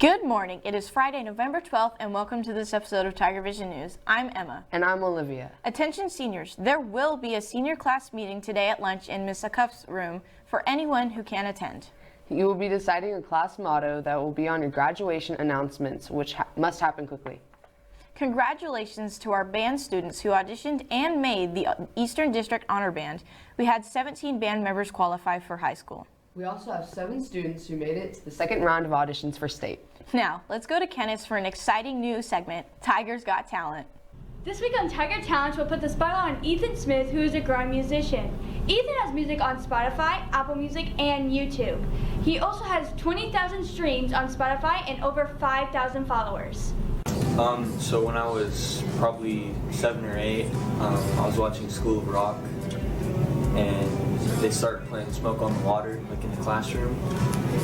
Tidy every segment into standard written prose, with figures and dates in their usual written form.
Good morning. It is Friday, November 12th, and welcome to this episode of TigerVision News. I'm Emma. And I'm Olivia. Attention seniors, there will be a senior class meeting today at lunch in Ms. Akuff's room for anyone who can attend. You will be deciding your class motto that will be on your graduation announcements, which must happen quickly. Congratulations to our band students who auditioned and made the Eastern District Honor Band. We had 17 band members qualify for high school. We also have 7 students who made it to the second round of auditions for state. Now, let's go to Kennis for an exciting news segment, Tiger's Got Talent. This week on Tiger Talents, we'll put the spotlight on Ethan Smith, who is a growing musician. Ethan has music on Spotify, Apple Music, and YouTube. He also has 20,000 streams on Spotify and over 5,000 followers. So when I was probably 7 or 8, I was watching School of Rock, and they started playing Smoke on the Water, like in the classroom.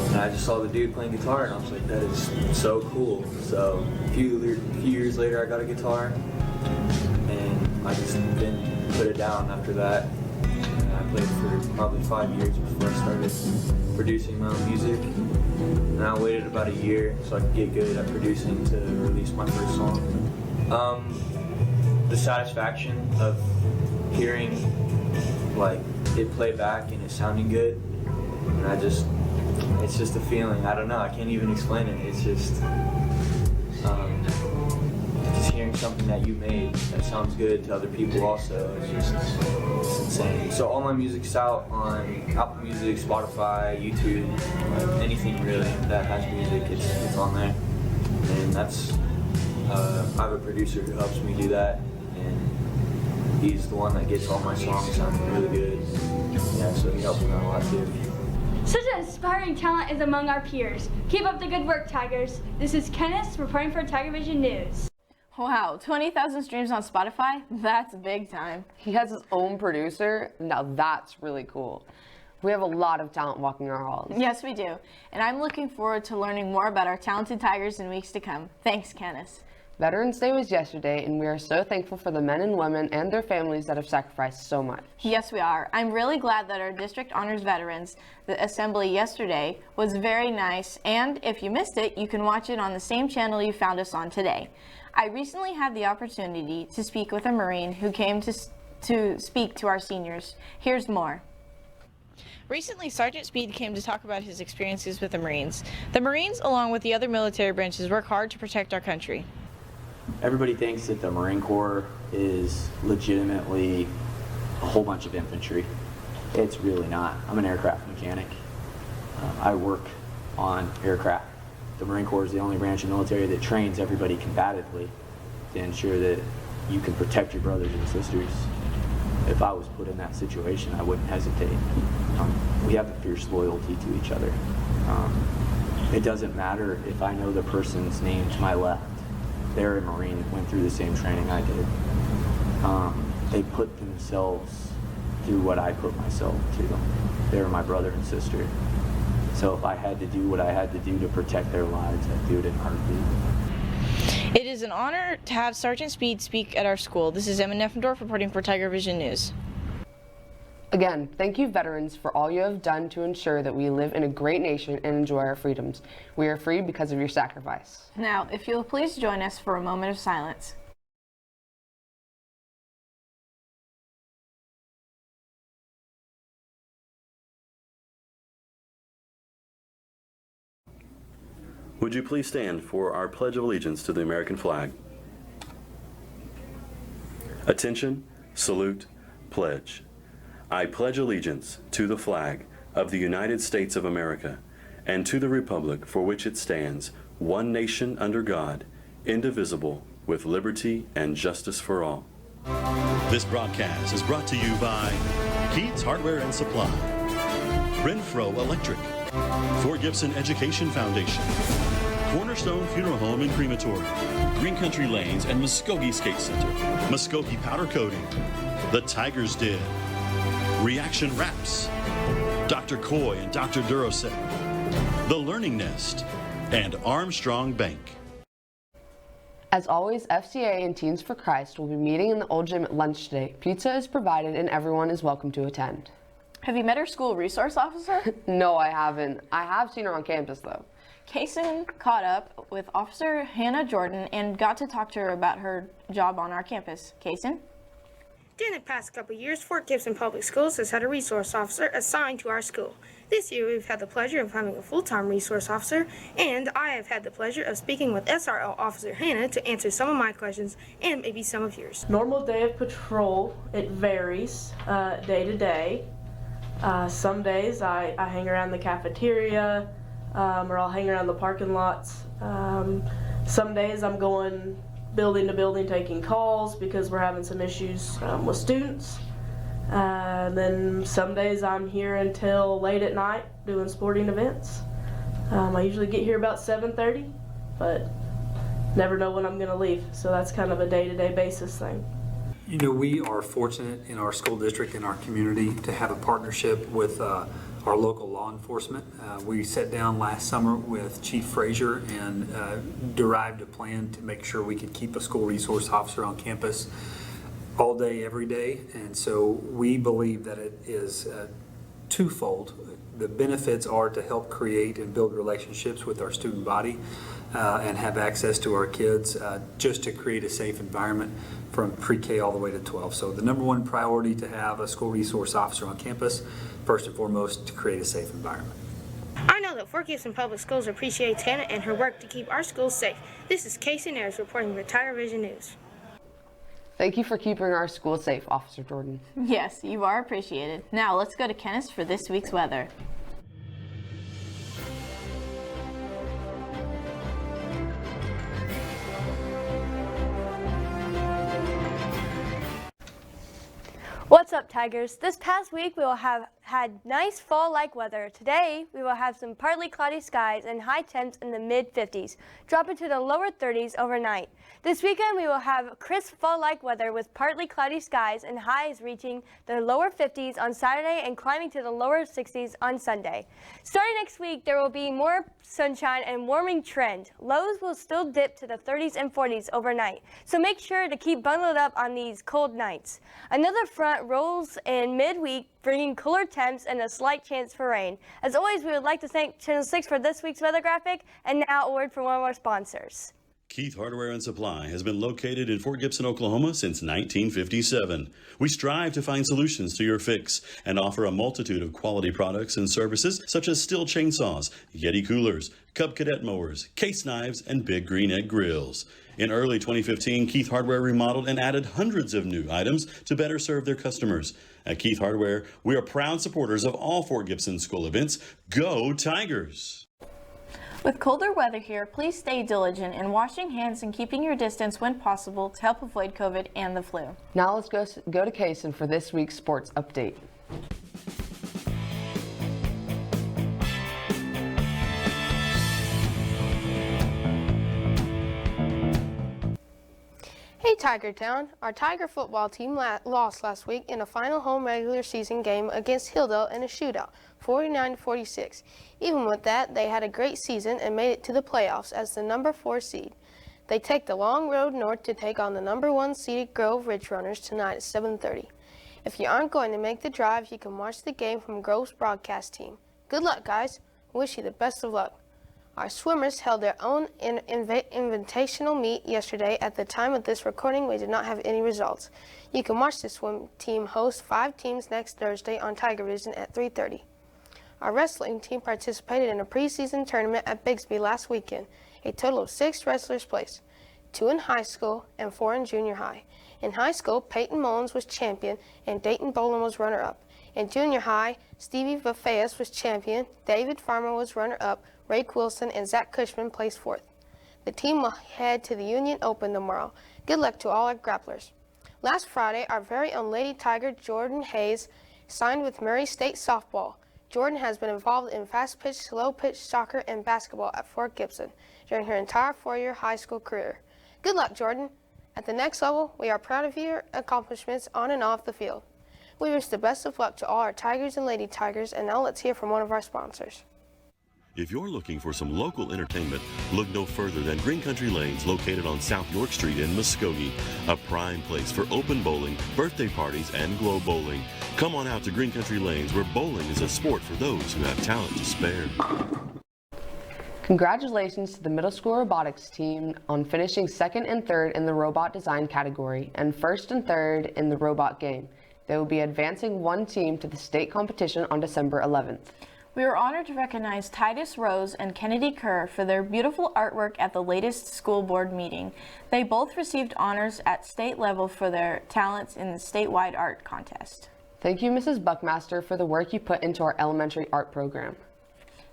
And I just saw the dude playing guitar, and I was like, that is so cool. So a few years later, I got a guitar, and I just didn't put it down after that. And I played for probably 5 years before I started producing my own music. And I waited about a year so I could get good at producing to release my first song. The satisfaction of hearing like it play back and it sounding good, and it's just a feeling. I don't know, I can't even explain it. It's just hearing something that you made that sounds good to other people also. It's insane. So all my music's out on Apple Music, Spotify, YouTube, like anything really that has music, it's on there. And that's I have a producer who helps me do that, and he's the one that gets all my songs sounding really good. Yeah, so he helps me out a lot too. Such an inspiring talent is among our peers. Keep up the good work, Tigers. This is Kennis reporting for TigerVision News. Wow, 20,000 streams on Spotify? That's big time. He has his own producer. Now that's really cool. We have a lot of talent walking our halls. Yes, we do. And I'm looking forward to learning more about our talented Tigers in weeks to come. Thanks, Kennis. Veterans Day was yesterday, and we are so thankful for the men and women and their families that have sacrificed so much. Yes, we are. I'm really glad that our district honors veterans. The assembly yesterday was very nice, and if you missed it, you can watch it on the same channel you found us on today. I recently had the opportunity to speak with a Marine who came to speak to our seniors. Here's more. Recently, Sergeant Speed came to talk about his experiences with the Marines. The Marines, along with the other military branches, work hard to protect our country. Everybody thinks that the Marine Corps is legitimately a whole bunch of infantry. It's really not. I'm an aircraft mechanic. I work on aircraft. The Marine Corps is the only branch of military that trains everybody combatively to ensure that you can protect your brothers and sisters. If I was put in that situation, I wouldn't hesitate. We have a fierce loyalty to each other. It doesn't matter if I know the person's name to my left. They're a Marine, went through the same training I did. They put themselves through what I put myself through. They were my brother and sister. So if I had to do what I had to do to protect their lives, I'd do it in a heartbeat. It is an honor to have Sergeant Speed speak at our school. This is Emma Neffendorf reporting for TigerVision News. Again, thank you, veterans, for all you have done to ensure that we live in a great nation and enjoy our freedoms. We are free because of your sacrifice. Now, if you'll please join us for a moment of silence. Would you please stand for our Pledge of Allegiance to the American flag? Attention, salute, pledge. I pledge allegiance to the flag of the United States of America and to the republic for which it stands, one nation under God, indivisible, with liberty and justice for all. This broadcast is brought to you by Keats Hardware and Supply, Renfro Electric, Fort Gibson Education Foundation, Cornerstone Funeral Home and Crematory, Green Country Lanes and Muskogee Skate Center, Muskogee Powder Coating, The Tigers Den, Reaction Wraps, Dr. Coy and Dr. Durosec, The Learning Nest, and Armstrong Bank. As always, FCA and Teens for Christ will be meeting in the old gym at lunch today. Pizza is provided and everyone is welcome to attend. Have you met our school resource officer? No, I haven't. I have seen her on campus though. Kacen caught up with Officer Hannah Jordan and got to talk to her about her job on our campus. Kacen? During the past couple of years, Fort Gibson Public Schools has had a resource officer assigned to our school. This year, we've had the pleasure of having a full-time resource officer, and I have had the pleasure of speaking with SRO Officer Hannah to answer some of my questions and maybe some of yours. Normal day of patrol, it varies day to day. Some days I hang around the cafeteria, or I'll hang around the parking lots. Some days I'm going building to building taking calls because we're having some issues with students. Then some days I'm here until late at night doing sporting events. I usually get here about 7:30, but never know when I'm going to leave, so that's kind of a day-to-day basis thing. You know, we are fortunate in our school district and our community to have a partnership with our local law enforcement. We sat down last summer with Chief Frazier and derived a plan to make sure we could keep a school resource officer on campus all day, every day. And so we believe that it is twofold. The benefits are to help create and build relationships with our student body and have access to our kids just to create a safe environment from pre-K all the way to 12. So the number one priority to have a school resource officer on campus, first and foremost, to create a safe environment. I know that Fort Gibson Public Schools appreciates Hannah and her work to keep our schools safe. This is Kacen reporting for TigerVision News. Thank you for keeping our school safe, Officer Jordan. Yes, you are appreciated. Now let's go to Kennis for this week's weather. What's up, Tigers? This past week we will have had nice fall-like weather. Today we will have some partly cloudy skies and high temps in the mid-50s, dropping to the lower 30s overnight. This weekend we will have crisp fall-like weather with partly cloudy skies and highs reaching the lower 50s on Saturday and climbing to the lower 60s on Sunday. Starting next week, there will be more sunshine and warming trend. Lows will still dip to the 30s and 40s overnight, so make sure to keep bundled up on these cold nights. Another front rolls in midweek, bringing cooler temps and a slight chance for rain. As always, we would like to thank Channel 6 for this week's weather graphic, and now a word from one of our sponsors. Keith Hardware and Supply has been located in Fort Gibson, Oklahoma since 1957. We strive to find solutions to your fix and offer a multitude of quality products and services such as Stihl chainsaws, Yeti coolers, Cub Cadet mowers, case knives, and Big Green Egg grills. In early 2015, Keith Hardware remodeled and added hundreds of new items to better serve their customers. At Keith Hardware, we are proud supporters of all Fort Gibson school events. Go Tigers! With colder weather here, please stay diligent in washing hands and keeping your distance when possible to help avoid COVID and the flu. Now let's go to Kacen for this week's sports update. Hey Tiger Town, our Tiger football team lost last week in a final home regular season game against Hilldale in a shootout, 49-46. Even with that, they had a great season and made it to the playoffs as the number 4 seed. They take the long road north to take on the number 1 seeded Grove Ridge Runners tonight at 7:30. If you aren't going to make the drive, you can watch the game from Grove's broadcast team. Good luck, guys. Wish you the best of luck. Our swimmers held their own invitational meet yesterday. At the time of this recording, we did not have any results. You can watch the swim team host 5 teams next Thursday on TigerVision at 3:30. Our wrestling team participated in a preseason tournament at Bixby last weekend. A total of 6 wrestlers placed, 2 in high school and 4 in junior high. In high school, Peyton Mullins was champion and Dayton Boland was runner-up. In junior high, Stevie Vafeas was champion, David Farmer was runner-up, Ray Wilson and Zach Cushman placed 4th. The team will head to the Union Open tomorrow. Good luck to all our grapplers. Last Friday, our very own Lady Tiger Jordan Hayes signed with Murray State Softball. Jordan has been involved in fast-pitch, slow-pitch soccer and basketball at Fort Gibson during her entire 4-year high school career. Good luck, Jordan. At the next level, we are proud of your accomplishments on and off the field. We wish the best of luck to all our Tigers and Lady Tigers, and now let's hear from one of our sponsors. If you're looking for some local entertainment, look no further than Green Country Lanes, located on South York Street in Muskogee. A prime place for open bowling, birthday parties, and glow bowling. Come on out to Green Country Lanes, where bowling is a sport for those who have talent to spare. Congratulations to the middle school robotics team on finishing 2nd and 3rd in the robot design category and 1st and 3rd in the robot game. They will be advancing one team to the state competition on December 11th. We were honored to recognize Titus Rose and Kennedy Kerr for their beautiful artwork at the latest school board meeting. They both received honors at state level for their talents in the statewide art contest. Thank you, Mrs. Buckmaster, for the work you put into our elementary art program.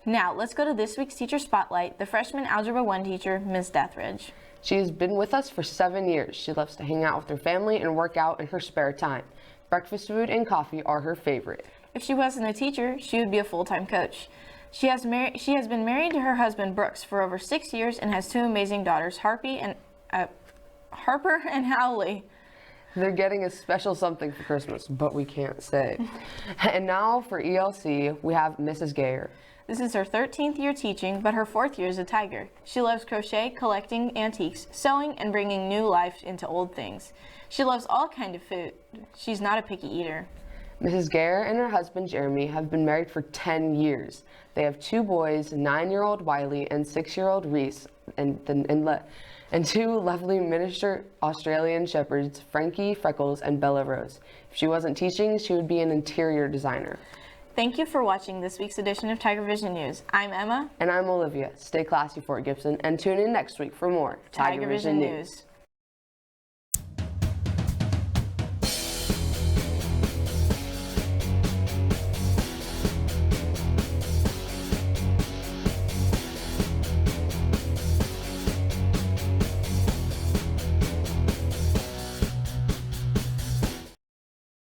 Now, let's go to this week's Teacher Spotlight, the freshman Algebra 1 teacher, Ms. Deathridge. She has been with us for 7 years. She loves to hang out with her family and work out in her spare time. Breakfast food and coffee are her favorite. If she wasn't a teacher, she would be a full-time coach. She has been married to her husband, Brooks, for over 6 years and has 2 amazing daughters, Harper and Howley. They're getting a special something for Christmas, but we can't say. And now for ELC, we have Mrs. Gayer. This is her 13th year teaching, but her 4th year as a Tiger. She loves crochet, collecting antiques, sewing, and bringing new life into old things. She loves all kinds of food. She's not a picky eater. Mrs. Gayer and her husband Jeremy have been married for 10 years. They have 2 boys, 9-year-old Wiley and 6-year-old Reese, and 2 lovely miniature Australian shepherds, Frankie, Freckles, and Bella Rose. If she wasn't teaching, she would be an interior designer. Thank you for watching this week's edition of TigerVision News. I'm Emma. And I'm Olivia. Stay classy, Fort Gibson, and tune in next week for more TigerVision News.